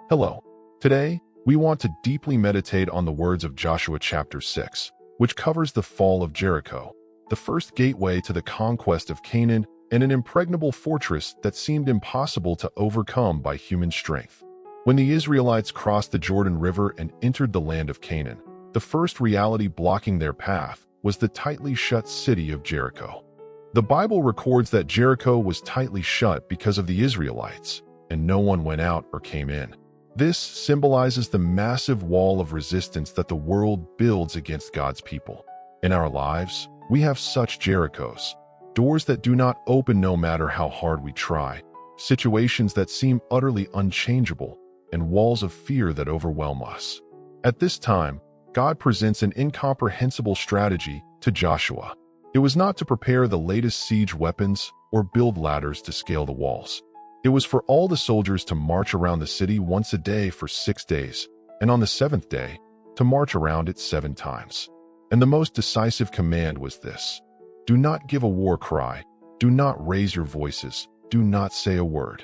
Hello. Today, we want to deeply meditate on the words of Joshua chapter 6, which covers the fall of Jericho, the first gateway to the conquest of Canaan and an impregnable fortress that seemed impossible to overcome by human strength. When the Israelites crossed the Jordan River and entered the land of Canaan, the first reality blocking their path was the tightly shut city of Jericho. The Bible records that Jericho was tightly shut because of the Israelites, and no one went out or came in. This symbolizes the massive wall of resistance that the world builds against God's people. In our lives, we have such Jerichos, doors that do not open no matter how hard we try, situations that seem utterly unchangeable, and walls of fear that overwhelm us. At this time, God presents an incomprehensible strategy to Joshua. It was not to prepare the latest siege weapons or build ladders to scale the walls. It was for all the soldiers to march around the city once a day for 6 days, and on the seventh day, to march around it 7 times. And the most decisive command was this: do not give a war cry, do not raise your voices, do not say a word.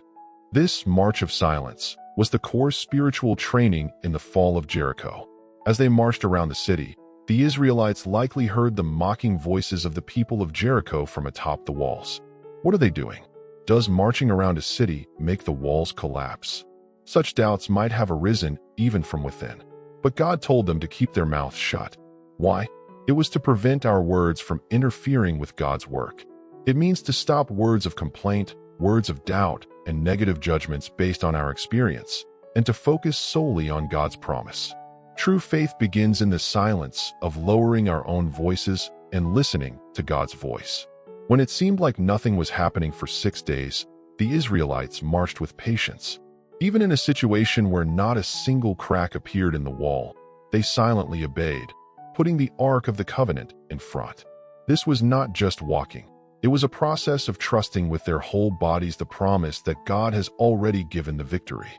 This march of silence was the core spiritual training in the fall of Jericho. As they marched around the city, the Israelites likely heard the mocking voices of the people of Jericho from atop the walls. What are they doing? Does marching around a city make the walls collapse? Such doubts might have arisen even from within. But God told them to keep their mouths shut. Why? It was to prevent our words from interfering with God's work. It means to stop words of complaint, words of doubt, and negative judgments based on our experience, and to focus solely on God's promise. True faith begins in the silence of lowering our own voices and listening to God's voice. When it seemed like nothing was happening for 6 days, the Israelites marched with patience. Even in a situation where not a single crack appeared in the wall, they silently obeyed, putting the Ark of the Covenant in front. This was not just walking. It was a process of trusting with their whole bodies the promise that God has already given the victory.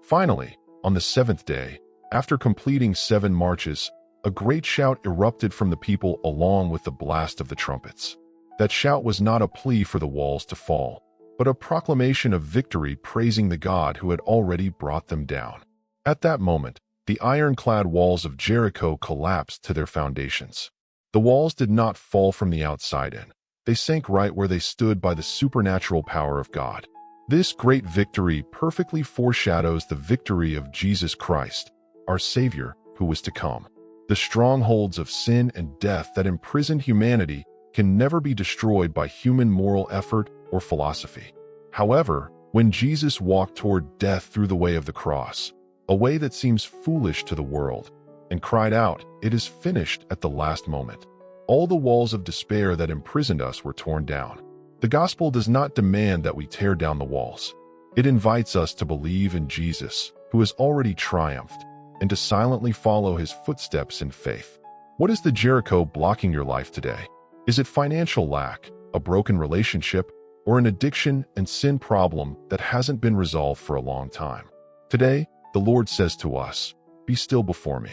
Finally, on the 7th day, after completing 7 marches, a great shout erupted from the people along with the blast of the trumpets. That shout was not a plea for the walls to fall, but a proclamation of victory praising the God who had already brought them down. At that moment, the ironclad walls of Jericho collapsed to their foundations. The walls did not fall from the outside in. They sank right where they stood by the supernatural power of God. This great victory perfectly foreshadows the victory of Jesus Christ, our Savior, who was to come. The strongholds of sin and death that imprisoned humanity can never be destroyed by human moral effort or philosophy. However, when Jesus walked toward death through the way of the cross, a way that seems foolish to the world, and cried out, "It is finished," at the last moment, all the walls of despair that imprisoned us were torn down. The gospel does not demand that we tear down the walls. It invites us to believe in Jesus, who has already triumphed, and to silently follow his footsteps in faith. What is the Jericho blocking your life today? Is it financial lack, a broken relationship, or an addiction and sin problem that hasn't been resolved for a long time? Today, the Lord says to us, "Be still before me,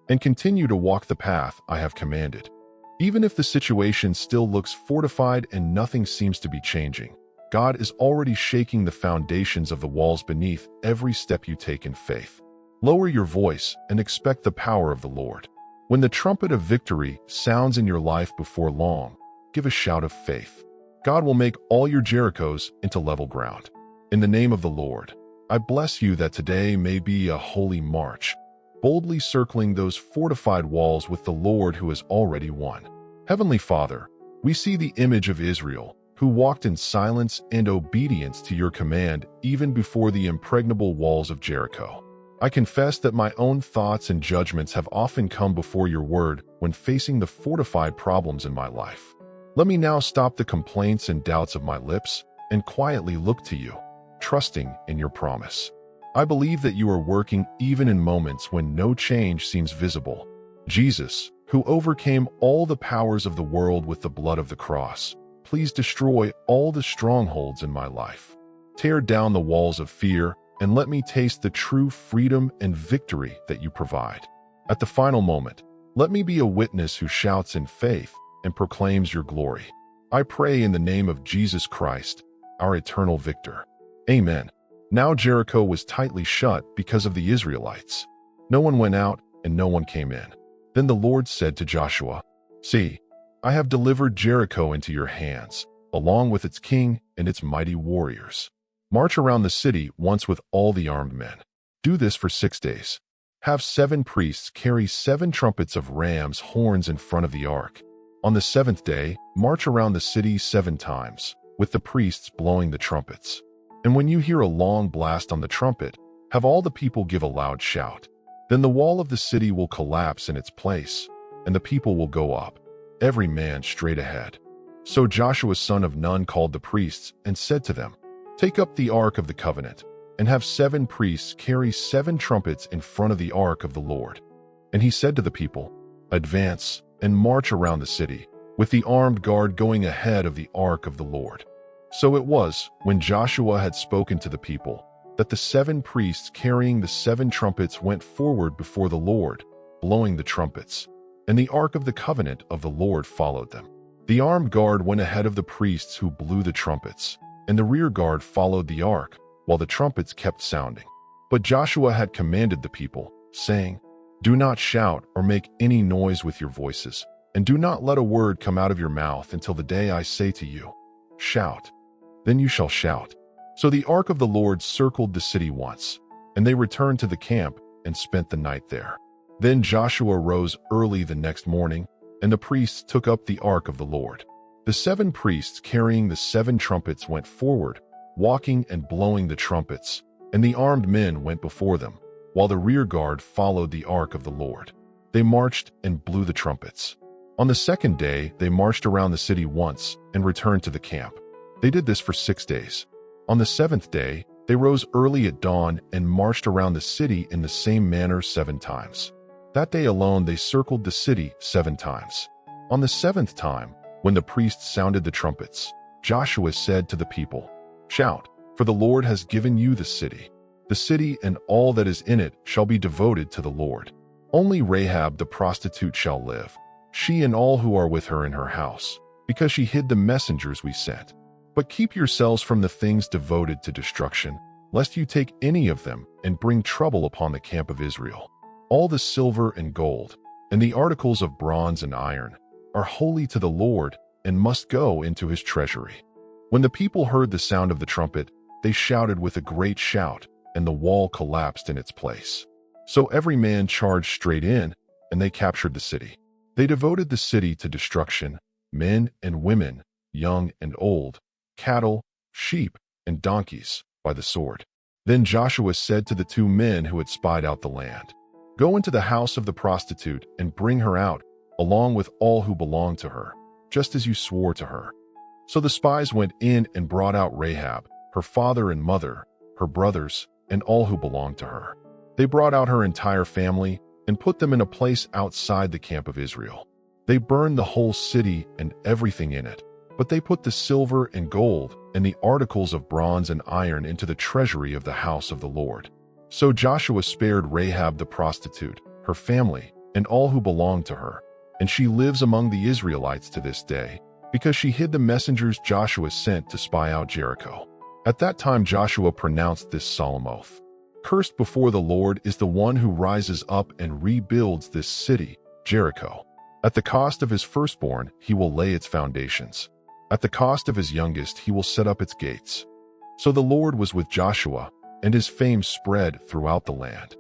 and continue to walk the path I have commanded." Even if the situation still looks fortified and nothing seems to be changing, God is already shaking the foundations of the walls beneath every step you take in faith. Lower your voice and expect the power of the Lord. When the trumpet of victory sounds in your life before long, give a shout of faith. God will make all your Jerichos into level ground. In the name of the Lord, I bless you that today may be a holy march, boldly circling those fortified walls with the Lord who has already won. Heavenly Father, we see the image of Israel, who walked in silence and obedience to your command even before the impregnable walls of Jericho. I confess that my own thoughts and judgments have often come before your word when facing the fortified problems in my life. Let me now stop the complaints and doubts of my lips and quietly look to you, trusting in your promise. I believe that you are working even in moments when no change seems visible. Jesus, who overcame all the powers of the world with the blood of the cross, please destroy all the strongholds in my life. Tear down the walls of fear and let me taste the true freedom and victory that you provide. At the final moment, let me be a witness who shouts in faith and proclaims your glory. I pray in the name of Jesus Christ, our eternal victor. Amen. Now Jericho was tightly shut because of the Israelites. No one went out and no one came in. Then the Lord said to Joshua, "See, I have delivered Jericho into your hands, along with its king and its mighty warriors. March around the city once with all the armed men. Do this for 6 days. Have 7 priests carry 7 trumpets of ram's horns in front of the ark. On the 7th day, march around the city 7 times, with the priests blowing the trumpets. And when you hear a long blast on the trumpet, have all the people give a loud shout. Then the wall of the city will collapse in its place, and the people will go up, every man straight ahead." So Joshua son of Nun called the priests and said to them, "Take up the ark of the covenant, and have 7 priests carry 7 trumpets in front of the ark of the Lord." And he said to the people, "Advance and march around the city, with the armed guard going ahead of the ark of the Lord." So it was, when Joshua had spoken to the people, that the 7 priests carrying the 7 trumpets went forward before the Lord, blowing the trumpets, and the ark of the covenant of the Lord followed them. The armed guard went ahead of the priests who blew the trumpets, and the rear guard followed the ark, while the trumpets kept sounding. But Joshua had commanded the people, saying, "Do not shout or make any noise with your voices, and do not let a word come out of your mouth until the day I say to you, 'Shout.' Then you shall shout." So the ark of the Lord circled the city once, and they returned to the camp and spent the night there. Then Joshua rose early the next morning, and the priests took up the ark of the Lord. The 7 priests carrying the 7 trumpets went forward, walking and blowing the trumpets, and the armed men went before them, while the rear guard followed the ark of the Lord. They marched and blew the trumpets. On the 2nd day, they marched around the city once and returned to the camp. They did this for 6 days. On the 7th day, they rose early at dawn and marched around the city in the same manner 7 times. That day alone they circled the city 7 times. On the 7th time, when the priests sounded the trumpets, Joshua said to the people, "Shout, for the Lord has given you the city. The city and all that is in it shall be devoted to the Lord. Only Rahab the prostitute shall live, she and all who are with her in her house, because she hid the messengers we sent. But keep yourselves from the things devoted to destruction, lest you take any of them and bring trouble upon the camp of Israel. All the silver and gold, and the articles of bronze and iron, are holy to the Lord and must go into his treasury." When the people heard the sound of the trumpet, they shouted with a great shout, and the wall collapsed in its place. So every man charged straight in, and they captured the city. They devoted the city to destruction, men and women, young and old, cattle, sheep, and donkeys, by the sword. Then Joshua said to the 2 men who had spied out the land, "Go into the house of the prostitute and bring her out, along with all who belong to her, just as you swore to her." So the spies went in and brought out Rahab, her father and mother, her brothers, and all who belonged to her. They brought out her entire family and put them in a place outside the camp of Israel. They burned the whole city and everything in it, but they put the silver and gold and the articles of bronze and iron into the treasury of the house of the Lord. So Joshua spared Rahab the prostitute, her family, and all who belonged to her, and she lives among the Israelites to this day, because she hid the messengers Joshua sent to spy out Jericho. At that time Joshua pronounced this solemn oath, "Cursed before the Lord is the one who rises up and rebuilds this city, Jericho. At the cost of his firstborn he will lay its foundations. At the cost of his youngest he will set up its gates." So the Lord was with Joshua, and his fame spread throughout the land.